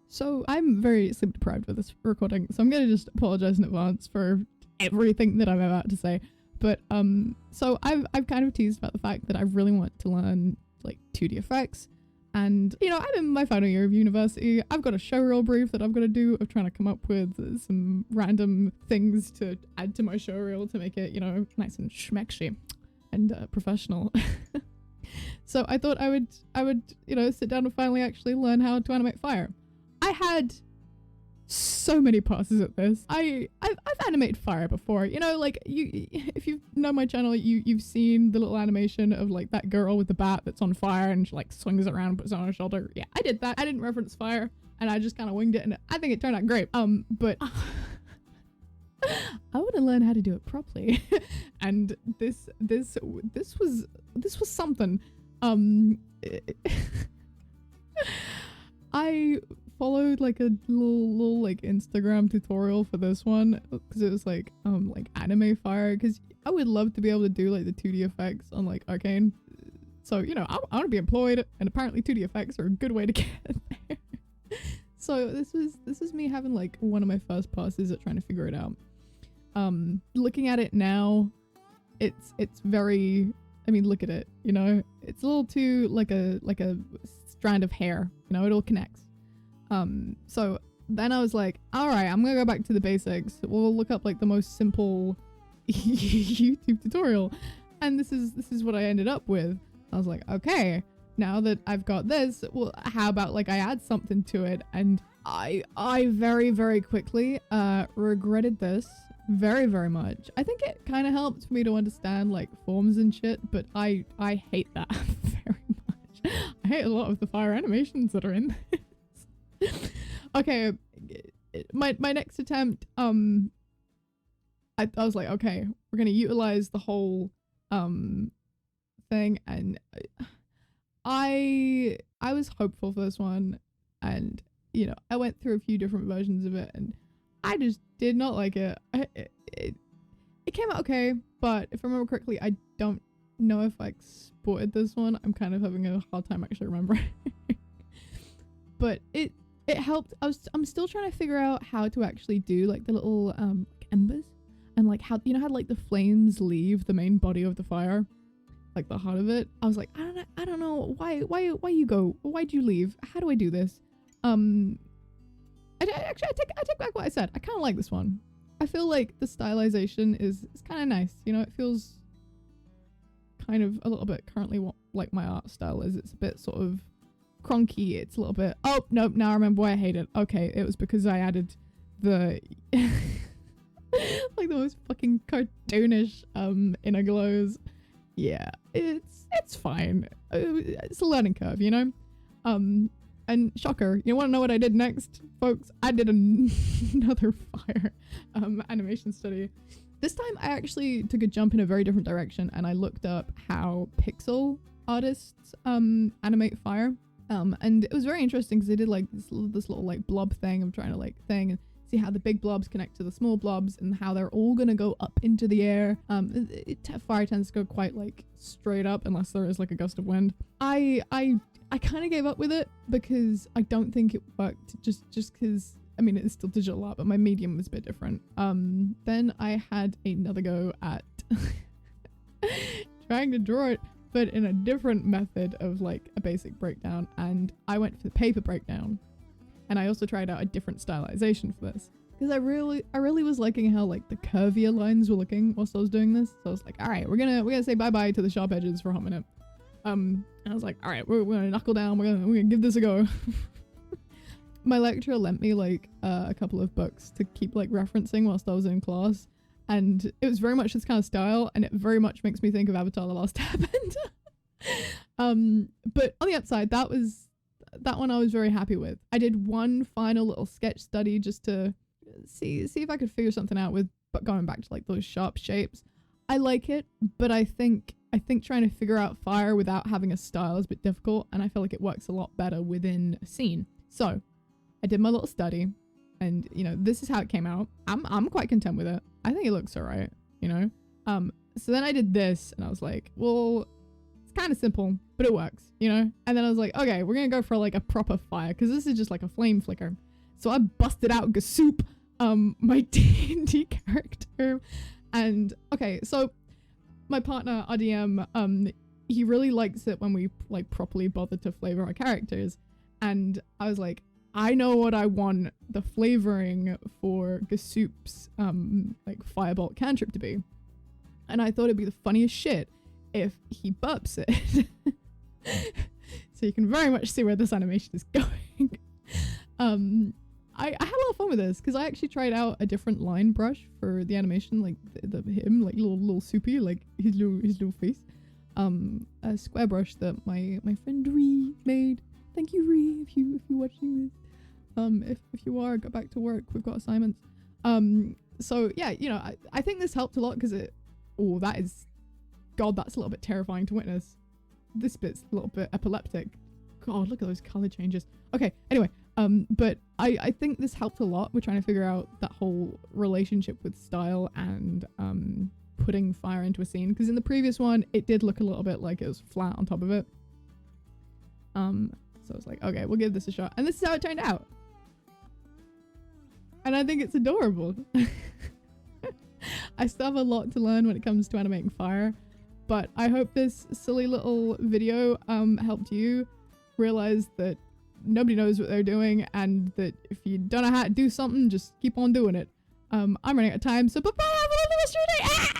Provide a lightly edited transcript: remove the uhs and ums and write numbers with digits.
So I'm very sleep deprived with this recording, so I'm gonna just apologize in advance for everything that I'm about to say. But so I've kind of teased about the fact that I really want to learn like 2D effects, and you know, I'm in my final year of university. I've got a showreel brief that I've got to do of trying to come up with some random things to add to my showreel to make it, you know, nice and schmexy and professional. So I thought I would, you know, sit down and finally actually learn how to animate fire. I had so many passes at this. I've animated fire before, you know, like if you know my channel, you've seen the little animation of like that girl with the bat that's on fire and she like swings it around and puts it on her shoulder. Yeah, I did that. I didn't reference fire and I just kind of winged it, and I think it turned out great. But I want to learn how to do it properly. And this was something. I followed like a little like Instagram tutorial for this one because it was like anime fire, because I would love to be able to do like the 2D effects on like Arcane. So, you know, I want to be employed, and apparently 2D effects are a good way to get there. So this was me having like one of my first passes at trying to figure it out. Looking at it now, it's very, I mean, look at it, you know, it's a little too like a strand of hair, you know, it all connects. So then I was like, all right, I'm gonna go back to the basics. We'll look up like the most simple YouTube tutorial, and this is what I ended up with. I was like, okay, now that I've got this, well, how about like I add something to it? And I very, very quickly regretted this very, very much. I think it kind of helped for me to understand like forms and shit, but I hate that very much. I hate a lot of the fire animations that are in this. Okay, my next attempt, I was like, okay, we're gonna utilize the whole thing, and I was hopeful for this one, and you know, I went through a few different versions of it, and I just did not like it. It came out okay, but if I remember correctly, I don't know if I exported this one. I'm kind of having a hard time actually remembering. But it helped. I'm still trying to figure out how to actually do like the little embers, and like how, you know how like the flames leave the main body of the fire, like the heart of it. I was like, I don't know why you go, why'd you leave? How do I do this? I take back what I said. I kind of like this one. I feel like the stylization is kind of nice. You know, it feels kind of a little bit currently what like my art style is. It's a bit sort of cronky. It's a little bit, oh nope, now I remember why I hate it. Okay, it was because I added the like the most fucking cartoonish inner glows. Yeah, it's fine. It's a learning curve, you know. And shocker, you want to know what I did next, folks? I did another fire animation study. This time I actually took a jump in a very different direction, and I looked up how pixel artists animate fire. And it was very interesting because they did like this little like blob thing of trying to like thing and see how the big blobs connect to the small blobs and how they're all gonna go up into the air. Fire tends to go quite like straight up unless there is like a gust of wind. I kind of gave up with it because I don't think it worked, just because, I mean, it's still digital art, but my medium was a bit different. Then I had another go at trying to draw it, but in a different method of like a basic breakdown, and I went for the paper breakdown. And I also tried out a different stylization for this because I really was liking how like the curvier lines were looking whilst I was doing this. So I was like, all right, we're gonna say bye-bye to the sharp edges for a hot minute. And I was like, all right, we're gonna knuckle down. We're gonna give this a go. My lecturer lent me like a couple of books to keep like referencing whilst I was in class, and it was very much this kind of style, and it very much makes me think of Avatar: The Last Airbender. But on the upside, that one I was very happy with. I did one final little sketch study just to see if I could figure something out with, but going back to like those sharp shapes. I like it, but I think trying to figure out fire without having a style is a bit difficult, and I feel like it works a lot better within a scene. So I did my little study, and you know, this is how it came out. I'm quite content with it. I think it looks alright, you know. So then I did this, and I was like, well, it's kind of simple, but it works, you know? And then I was like, okay, we're gonna go for like a proper fire, because this is just like a flame flicker. So I busted out Gasoop, my D&D character, and okay, so my partner, RDM, he really likes it when we like properly bother to flavor our characters, and I was like, I know what I want the flavoring for Gasoop's like firebolt cantrip to be, and I thought it'd be the funniest shit if he burps it. So you can very much see where this animation is going. I had a lot of fun with this because I actually tried out a different line brush for the animation, like him, like little soupy, like his little face. A square brush that my friend Ree made. Thank you, Ree, if you're watching this. If you are, go back to work. We've got assignments. So yeah, you know, I think this helped a lot because that is, God, that's a little bit terrifying to witness. This bit's a little bit epileptic. God, look at those color changes. Okay, anyway, but I think this helped a lot. We're trying to figure out that whole relationship with style and putting fire into a scene, because in the previous one it did look a little bit like it was flat on top of it. So I was like, okay, we'll give this a shot, and this is how it turned out, and I think it's adorable. I still have a lot to learn when it comes to animating fire, but I hope this silly little video helped you realize that nobody knows what they're doing, and that if you don't know how to do something, just keep on doing it. I'm running out of time, so bye bye, have a lovely rest of your day.